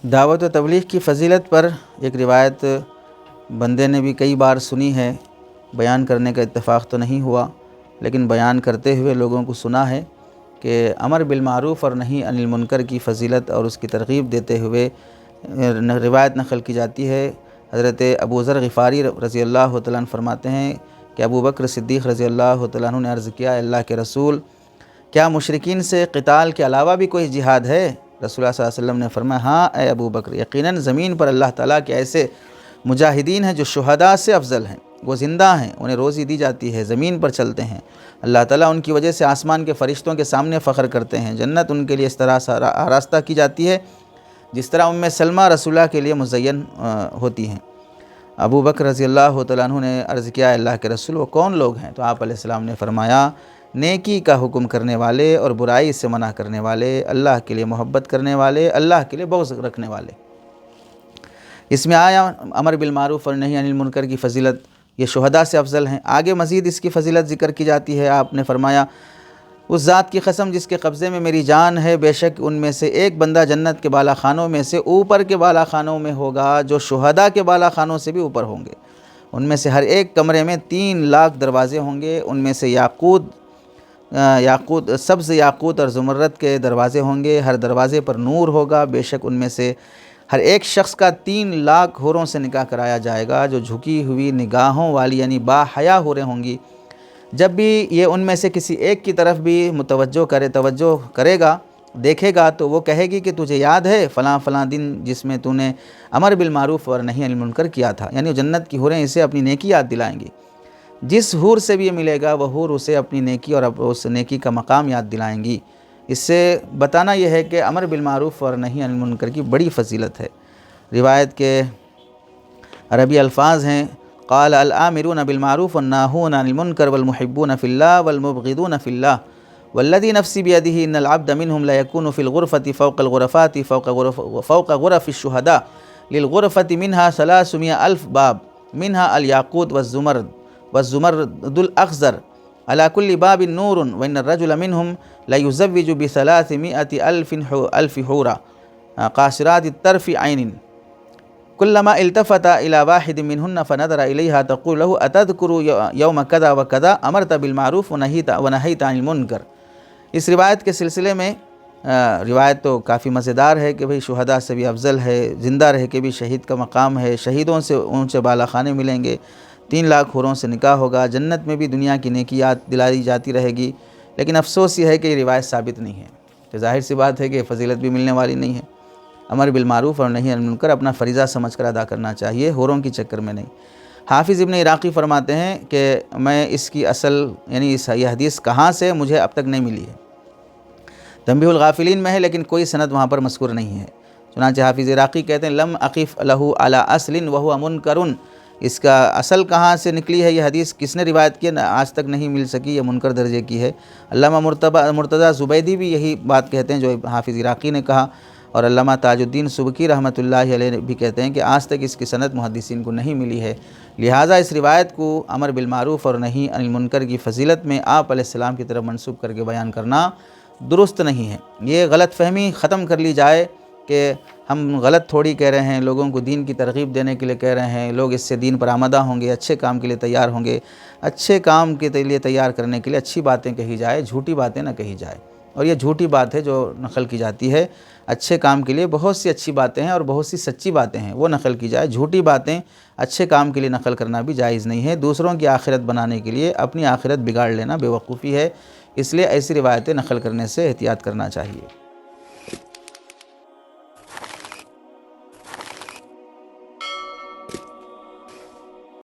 دعوت و تبلیغ کی فضیلت پر ایک روایت بندے نے بھی کئی بار سنی ہے، بیان کرنے کا اتفاق تو نہیں ہوا، لیکن بیان کرتے ہوئے لوگوں کو سنا ہے کہ امر بالمعروف اور نہی عن المنکر کی فضیلت اور اس کی ترغیب دیتے ہوئے روایت نقل کی جاتی ہے۔ حضرت ابو ذر غفاری رضی اللہ تعالیٰ عنہ فرماتے ہیں کہ ابو بکر صدیق رضی اللہ تعالیٰ عنہ نے عرض کیا، اللہ کے رسول، کیا مشرکین سے قتال کے علاوہ بھی کوئی جہاد ہے؟ رسول اللہ صلی اللہ علیہ وسلم نے فرمایا، ہاں اے ابو بکر، یقیناً زمین پر اللہ تعالیٰ کے ایسے مجاہدین ہیں جو شہداء سے افضل ہیں، وہ زندہ ہیں، انہیں روزی دی جاتی ہے، زمین پر چلتے ہیں، اللہ تعالیٰ ان کی وجہ سے آسمان کے فرشتوں کے سامنے فخر کرتے ہیں، جنت ان کے لیے اس طرح آراستہ کی جاتی ہے جس طرح سلمہ رسول اللہ کے لیے مزین ہوتی ہیں۔ ابو بکر رضی اللہ تعالیٰ عنہ نے عرض کیا، اللہ کے رسول، وہ کون لوگ ہیں؟ تو آپ علیہ السلام نے فرمایا، نیکی کا حکم کرنے والے اور برائی سے منع کرنے والے، اللہ کے لیے محبت کرنے والے، اللہ کے لیے بغض رکھنے والے۔ اس میں آیا امر بالمعروف اور نہی عن المنکر کی فضیلت، یہ شہداء سے افضل ہیں۔ آگے مزید اس کی فضیلت ذکر کی جاتی ہے۔ آپ نے فرمایا، اس ذات کی قسم جس کے قبضے میں میری جان ہے، بے شک ان میں سے ایک بندہ جنت کے بالا خانوں میں سے اوپر کے بالا خانوں میں ہوگا، جو شہداء کے بالا خانوں سے بھی اوپر ہوں گے۔ ان میں سے ہر ایک کمرے میں 3 لاکھ دروازے ہوں گے، ان میں سے سبز یاقوت اور زمرد کے دروازے ہوں گے، ہر دروازے پر نور ہوگا، بے شک ان میں سے ہر ایک شخص کا 3 لاکھ حوروں سے نکاح کرایا جائے گا، جو جھکی ہوئی نگاہوں والی یعنی با حیا حوریں ہوں گی۔ جب بھی یہ ان میں سے کسی ایک کی طرف بھی توجہ کرے گا، دیکھے گا، تو وہ کہے گی کہ تجھے یاد ہے فلاں فلاں دن جس میں تو نے امر بالمعروف اور نہی عن المنکر کیا تھا، یعنی جنت کی حوریں اسے اپنی نیکی یاد دلائیں گی۔ جس حور سے بھی یہ ملے گا، وہ حور اسے اپنی نیکی اور اس نیکی کا مقام یاد دلائیں گی۔ اس سے بتانا یہ ہے کہ امر بالمعروف اور نہی عن المنکر کی بڑی فضیلت ہے۔ روایت کے عربی الفاظ ہیں، قال الآمرون بالمعروف والناہون عن المنکر والمحبون فی اللہ والمبغضون فی اللہ والذی نفسی بیدہ ان العبد منہم لیکون فی الغرفۃ فوق الغرفات فوق غرف الشہداء للغرفۃ منہا 300,000 باب منہا الیاقوت والزمرد الاخضر على كل باب نور وإن الرجل منهم ليزوج ب300,000 حورة قاصرات الطرف عين كلما التفت إلى واحد منهن فنظر إليها تقول له أتذكر يوم كذا وكذا أمرت بالمعروف ونهيت عن المنكر۔ اس روایت کے سلسلے میں روایت تو کافی مزیدار ہے کہ بھئی شہداء سے بھی افضل ہے، زندہ رہ کے بھی شہید کا مقام ہے، شہیدوں سے اونچے بالا خانے ملیں گے، 3 لاکھ حوروں سے نکاح ہوگا، جنت میں بھی دنیا کی نیکی یاد دلائی جاتی رہے گی۔ لیکن افسوس یہ ہے کہ یہ روایت ثابت نہیں ہے، تو ظاہر سی بات ہے کہ فضیلت بھی ملنے والی نہیں ہے۔ امر بالمعروف اور نہی عن المنکر اپنا فریضہ سمجھ کر ادا کرنا چاہیے، حوروں کی چکر میں نہیں۔ حافظ ابن عراقی فرماتے ہیں کہ میں اس کی اصل یعنی یہ حدیث کہاں سے مجھے اب تک نہیں ملی ہے، تنبیہ الغافلین میں ہے، لیکن کوئی سند وہاں پر مذکور نہیں ہے۔ چنانچہ حافظ عراقی کہتے ہیں، لم اقف لہ علی اصل وہو منکر، اس کا اصل کہاں سے نکلی ہے یہ حدیث، کس نے روایت کی، آج تک نہیں مل سکی، یہ منکر درجے کی ہے۔ علامہ مرتضیٰ زبیدی بھی یہی بات کہتے ہیں جو حافظ عراقی نے کہا، اور علامہ تاج الدین سبکی رحمۃ اللہ علیہ بھی کہتے ہیں کہ آج تک اس کی سند محدثین کو نہیں ملی ہے، لہٰذا اس روایت کو امر بالمعروف اور نہی عن المنکر کی فضیلت میں آپ علیہ السلام کی طرف منسوب کر کے بیان کرنا درست نہیں ہے۔ یہ غلط فہمی ختم کر لی جائے کہ ہم غلط تھوڑی کہہ رہے ہیں، لوگوں کو دین کی ترغیب دینے کے لیے کہہ رہے ہیں، لوگ اس سے دین پر آمدہ ہوں گے، اچھے کام کے لیے تیار ہوں گے، اچھے کام کے لیے تیار کرنے کے لیے اچھی باتیں کہی جائے، جھوٹی باتیں نہ کہی جائے۔ اور یہ جھوٹی بات ہے جو نقل کی جاتی ہے، اچھے کام کے لیے بہت سی اچھی باتیں ہیں اور بہت سی سچی باتیں ہیں، وہ نقل کی جائے۔ جھوٹی باتیں اچھے کام کے لیے نقل کرنا بھی جائز نہیں ہے، دوسروں کی آخرت بنانے کے لیے اپنی آخرت بگاڑ لینا بے وقوفی ہے، اس لیے ایسی روایتیں نقل کرنے سے احتیاط کرنا چاہیے۔